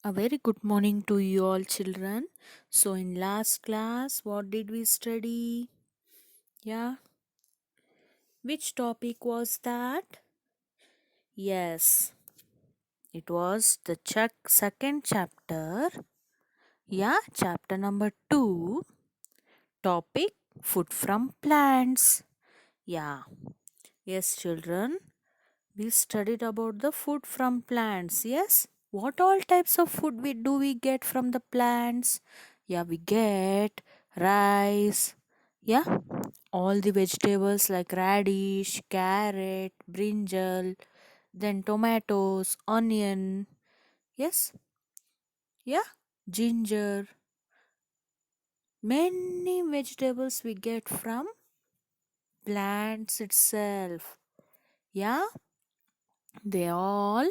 A very good morning to you all, children. So, in last class, what did we study? Yeah, which topic was that? Yes, it was the second chapter. Yeah, chapter number 2, topic food from plants. Yeah, yes, children, we studied about the food from plants. Yes, what all types of food we get from the plants? Yeah, we get rice. Yeah, all the vegetables like radish, carrot, brinjal, then tomatoes, onion. Yes, yeah, ginger. Many vegetables we get from plants itself. Yeah, they all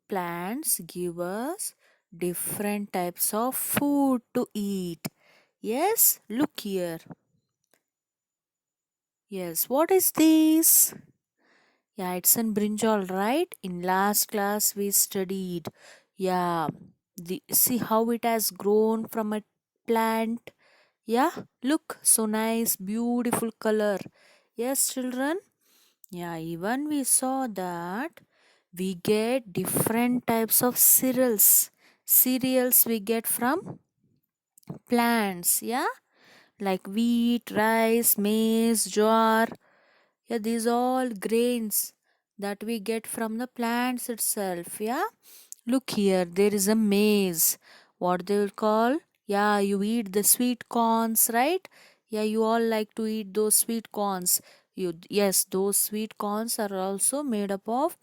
plants give us different types of food to eat. Yes, look here. Yes, what is this? Yeah, it's an brinjal, right? In last class we studied. Yeah, see how it has grown from a plant. Yeah, look, so nice, beautiful color. Yes, children. Yeah, even we saw that we get different types of cereals. Cereals we get from plants, yeah, like wheat, rice, maize, jowar. Yeah, these all grains that we get from the plants itself. Yeah, look here, there is a maize. What they will call? Yeah, you eat the sweet corns, right? Yeah, you all like to eat those sweet corns. Yes, those sweet corns are also made up of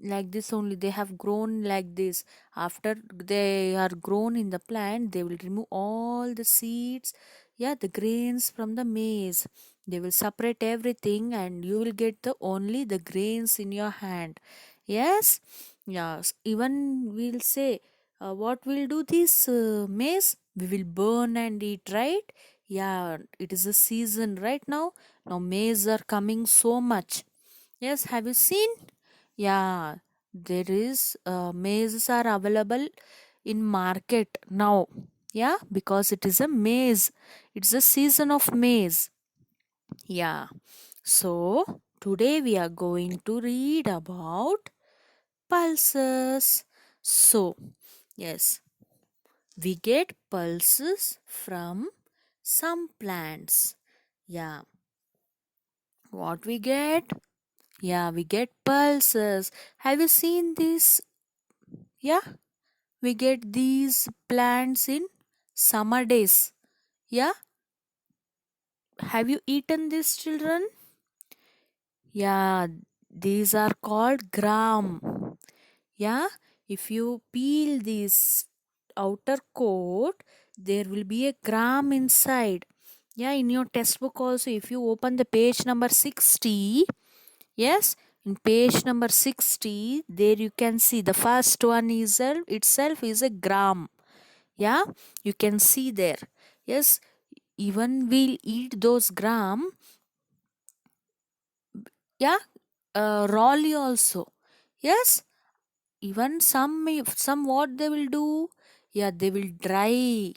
like this only. They have grown like this. After they are grown in the plant, they will remove all the seeds, yeah, the grains from the maize. They will separate everything and you will get the only the grains in your hand. Yes, yes, even we'll say what will do this maize, we will burn and eat, right? Yeah, it is a season right now maize are coming so much. Yes, have you seen? Yeah, there is maize are available in market now. Yeah, because it is a maize. It's a season of maize. Yeah. So today we are going to read about pulses. So, yes, we get pulses from some plants. Yeah. What we get? Yeah, we get pulses. Have you seen this? Yeah, we get these plants in summer days. Yeah, have you eaten these, children? Yeah, these are called gram. Yeah, if you peel this outer coat, there will be a gram inside. Yeah, in your textbook also, if you open the page number 60, yes, in page number 60, there you can see the first one is itself is a gram. Yeah, you can see there. Yes, even we'll eat those gram. Yeah, rawly also. Yes, even some what they will do. Yeah, they will dry.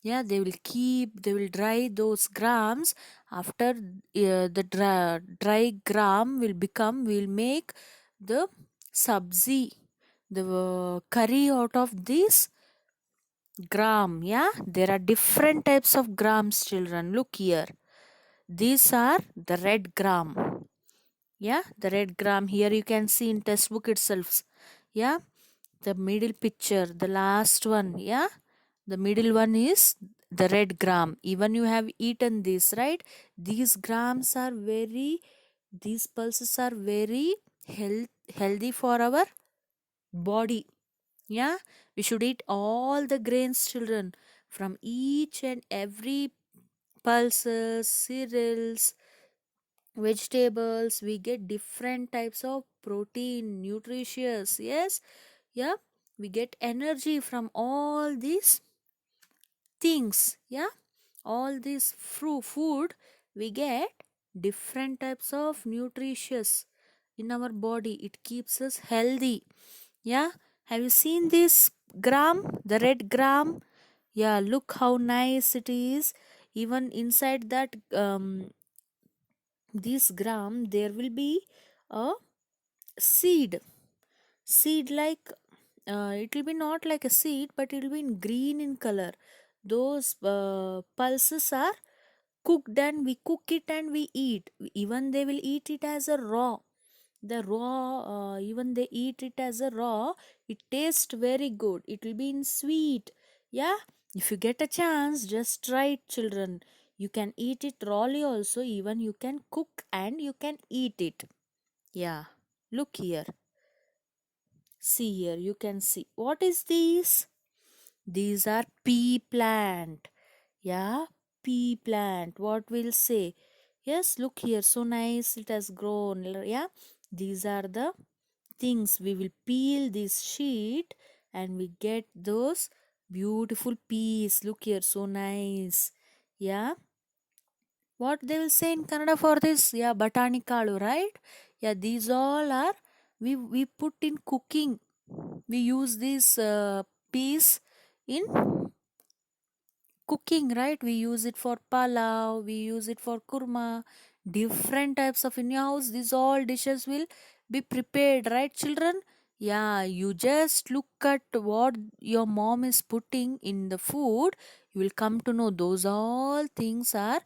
Yeah, they will dry those grams. After the dry gram will make the sabzi, the curry out of this gram. Yeah, there are different types of grams, children. Look here, these are the red gram. Yeah, the red gram here you can see in textbook itself. Yeah, the middle picture, the last one. Yeah, the middle one is the red gram. Even you have eaten this, right? These grams are very, these pulses are very healthy for our body. Yeah, we should eat all the grains, children, from each and every pulses, cereals, vegetables. We get different types of protein, nutritious. Yes, yeah, we get energy from all these things. Yeah, all this food we get different types of nutritious in our body. It keeps us healthy. Yeah, Have you seen this gram? The red gram? Yeah, look how nice it is. Even inside that this gram, there will be a seed. Seed like it will be not like a seed, but it will be in green in color. Those pulses are cooked and we cook it and we eat. Even they will eat it as a raw. The raw, even they eat it as a raw, it tastes very good. It will be in sweet. Yeah, if you get a chance, just try it, children. You can eat it rawly also. Even you can cook and you can eat it. Yeah, look here. See here, you can see. What is this? These are pea plant. Yeah, pea plant. What will say? Yes, look here. So nice. It has grown. Yeah, these are the things. We will peel this sheet and we get those beautiful peas. Look here. So nice. Yeah. What they will say in Kannada for this? Yeah, batani kalu, right? Yeah, these all are we put in cooking. We use these peas in cooking, right? We use it for palav, we use it for kurma, different types of in your house. These all dishes will be prepared, right, children? Yeah, you just look at what your mom is putting in the food. You will come to know those all things are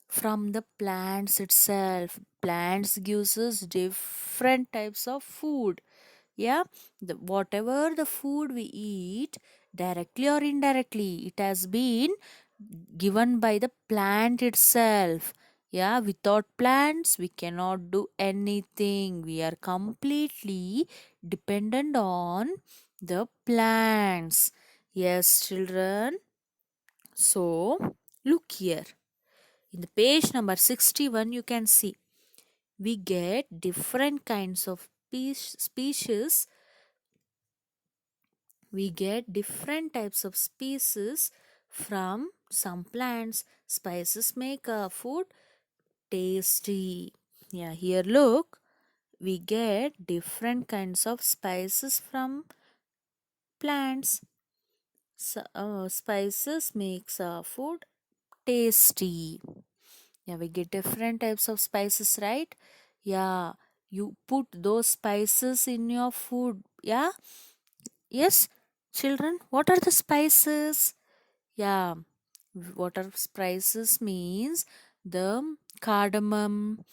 from the plants itself. Plants gives us different types of food. Yeah, whatever the food we eat, directly or indirectly, it has been given by the plant itself. Yeah, without plants we cannot do anything. We are completely dependent on the plants. Yes, children. So look here, in the page number 61 you can see we get different kinds of species. We get different types of species from some plants. Spices make our food tasty. Yeah, here look, we get different kinds of spices from plants. Spices makes our food tasty. Yeah, we get different types of spices, right? Yeah, you put those spices in your food. Yeah, yes, children, what are the spices? Yeah, what are spices means the cardamom.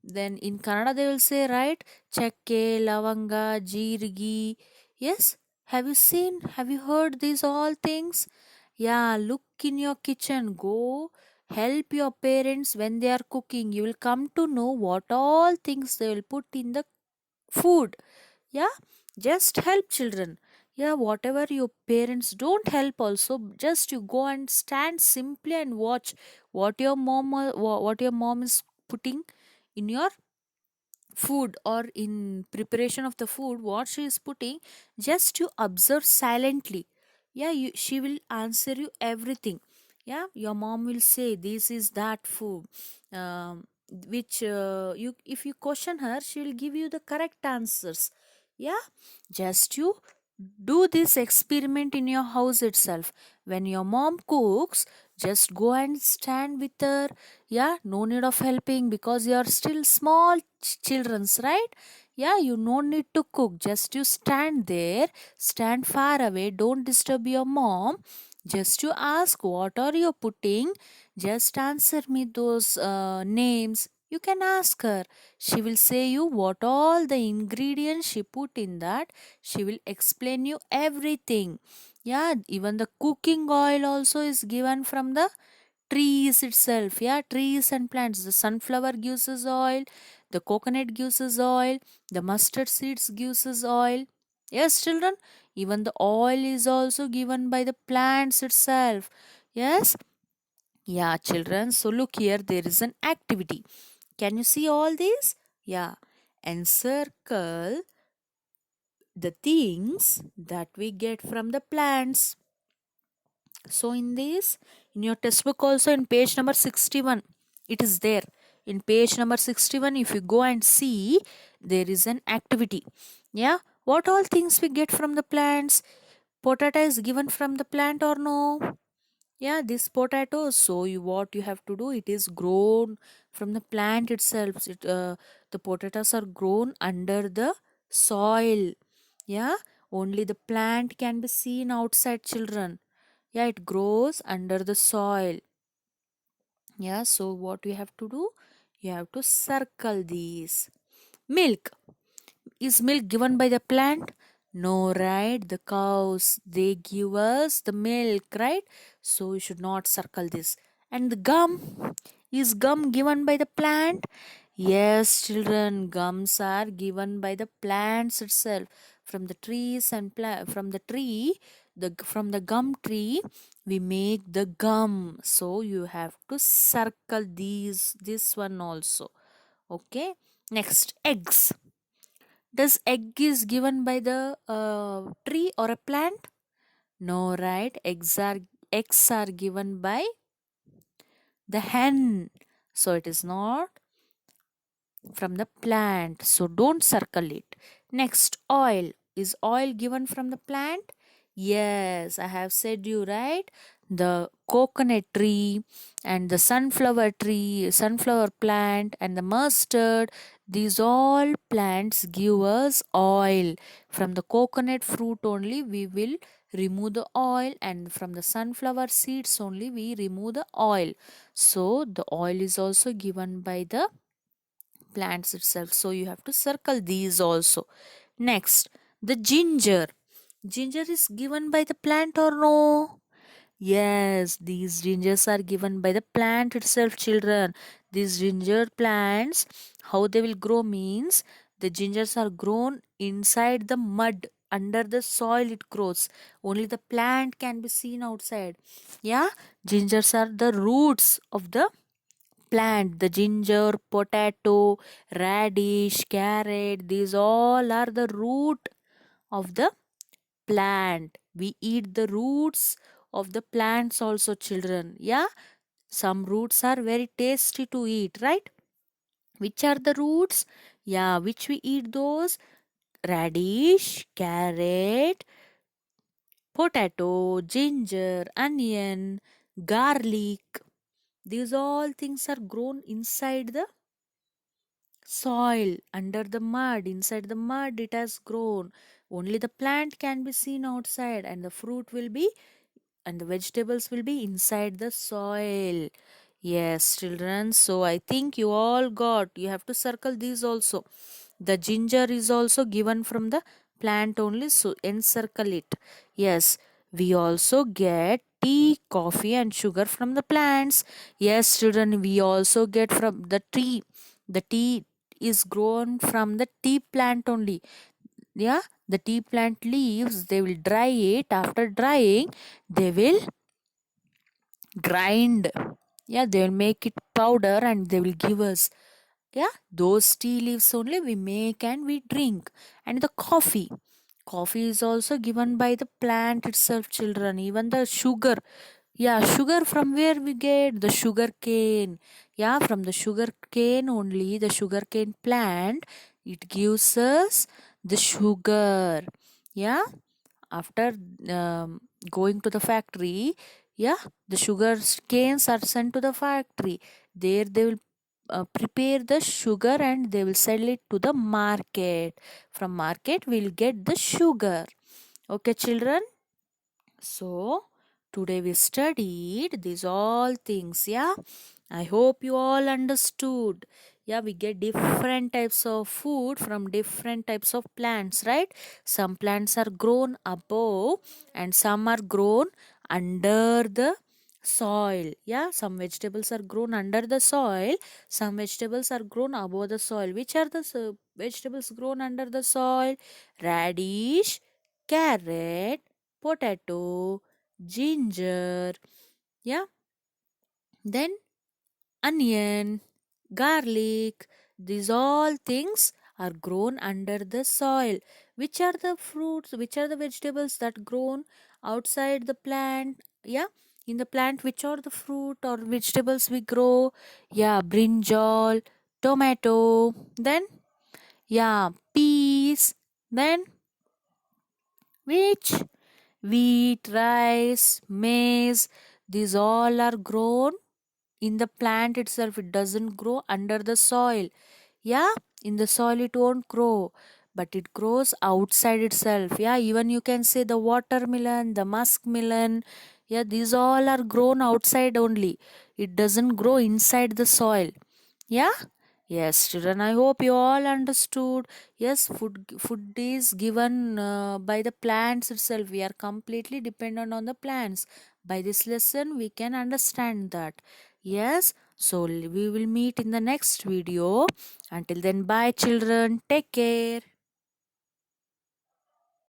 Then in Kannada they will say, right, chakke, lavanga, jeerigi. Yes, have you seen? Have you heard these all things? Yeah, look in your kitchen. Go help your parents when they are cooking. You will come to know what all things they will put in the food. Yeah, just help children. Yeah, whatever your parents don't help also, just you go and stand simply and watch what your mom is putting in your food, or in preparation of the food what she is putting. Just you observe silently. Yeah, she will answer you everything. Yeah, your mom will say this is that food, which you if you question her, she will give you the correct answers. Yeah, just you do this experiment in your house itself. When your mom cooks, just go and stand with her. Yeah, no need of helping because you are still small children's, right? Yeah, you no need to cook, just you stand there, stand far away, don't disturb your mom. Just you ask what are you putting, just answer me those names. You can ask her, she will say you what all the ingredients she put in that. She will explain you everything. Yeah, even the cooking oil also is given from the trees itself. Yeah, trees and plants. The sunflower gives us oil, the coconut gives us oil, the mustard seeds gives us oil. Yes, children, even the oil is also given by the plants itself. Yes. Yeah, children, so look here, there is an activity. Can you see all these? Yeah, encircle the things that we get from the plants. So in this, in your textbook also, in page number 61, it is there. In page number 61, if you go and see, there is an activity. Yeah, What all things we get from the plants? Potato is given from the plant or no? Yeah, this potato, so what you have to do, it is grown from the plant itself. The potatoes are grown under the soil. Yeah, only the plant can be seen outside, children. Yeah, it grows under the soil. Yeah, so what you have to do, you have to circle these. Milk, is milk given by the plant? No, right? The cows, they give us the milk, right? So you should not circle this. And the gum, is gum given by the plant? Yes, children, gums are given by the plants itself. From the trees and from the tree, from the gum tree, we make the gum. So you have to circle this one also. Okay. Next, eggs. Does egg is given by the tree or a plant? No, right? Eggs are given by the hen. So it is not from the plant. So don't circle it. Next, oil. Is oil given from the plant? Yes, I have said you right. The coconut tree and the sunflower tree, sunflower plant and the mustard, these all plants give us oil. From the coconut fruit only we will remove the oil, and from the sunflower seeds only we remove the oil. So the oil is also given by the plants itself, so you have to circle these also. Next, the ginger. Ginger is given by the plant or no? Yes, these gingers are given by the plant itself, children. These ginger plants, how they will grow means, the gingers are grown inside the mud. Under the soil it grows. Only the plant can be seen outside. Yeah, gingers are the roots of the plant. The ginger, potato, radish, carrot, these all are the root of the plant. We eat the roots of the plants also, children. Yeah, some roots are very tasty to eat, right? Which are the roots? Yeah, which we eat those? Radish, carrot, potato, ginger, onion, garlic. These all things are grown inside the soil, under the mud. Inside the mud it has grown. Only the plant can be seen outside, and the fruit will be, and the vegetables will be inside the soil. Yes, children, so I think you all got, you have to circle these also. The ginger is also given from the plant only, so encircle it. Yes, we also get tea, coffee and sugar from the plants. Yes, children, we also get from the tree. The tea is grown from the tea plant only. Yeah, the tea plant leaves, they will dry it. After drying, they will grind. Yeah, they will make it powder and they will give us. Yeah, those tea leaves only we make and we drink. And the coffee is also given by the plant itself, children. Even the sugar, yeah, sugar from where we get? The sugar cane. Yeah, from the sugar cane only, the sugar cane plant, it gives us the sugar. Yeah, after going to the factory, yeah, the sugar canes are sent to the factory. There they will prepare the sugar and they will sell it to the market. From market we'll get the sugar. Okay, children, so today we studied these all things. Yeah, I hope you all understood. Yeah, we get different types of food from different types of plants, right? Some plants are grown above and some are grown under the soil. Yeah, some vegetables are grown under the soil, some vegetables are grown above the soil. Which are the vegetables grown under the soil? Radish, carrot, potato, ginger, yeah, then onion, garlic. These all things are grown under the soil. Which are the fruits, which are the vegetables that grown outside the plant? Yeah, in the plant, which are the fruit or vegetables we grow? Yeah, brinjal, tomato, then yeah, peas, then Which? Wheat, rice, maize, these all are grown in the plant itself. It doesn't grow under the soil. Yeah, in the soil it won't grow, but it grows outside itself. Yeah, even you can say the watermelon, the muskmelon. Yeah, these all are grown outside only. It doesn't grow inside the soil. Yeah. Yes, children, I hope you all understood. Yes, food is given by the plants itself. We are completely dependent on the plants. By this lesson, we can understand that. Yes, so we will meet in the next video. Until then, bye, children. Take care.